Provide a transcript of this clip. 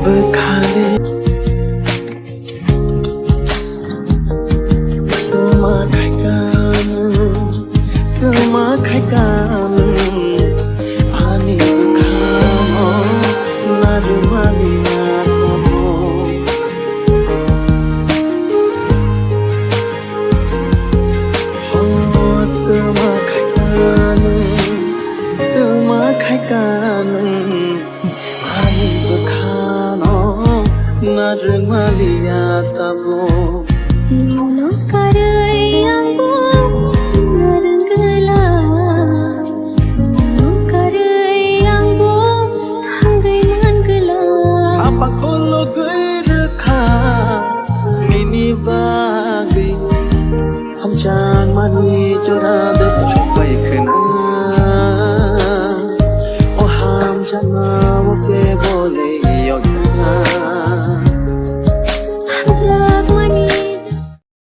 berkali Kemakaikan Ani berkano Nadu malihat kamu Oh Kemakaikan Ani berkano Nadu malihat kamu Yuno karai anggo narengela Yuno karai anggo tanggai mangela Apa kolo gereka Mini bagi Amjang mani jorada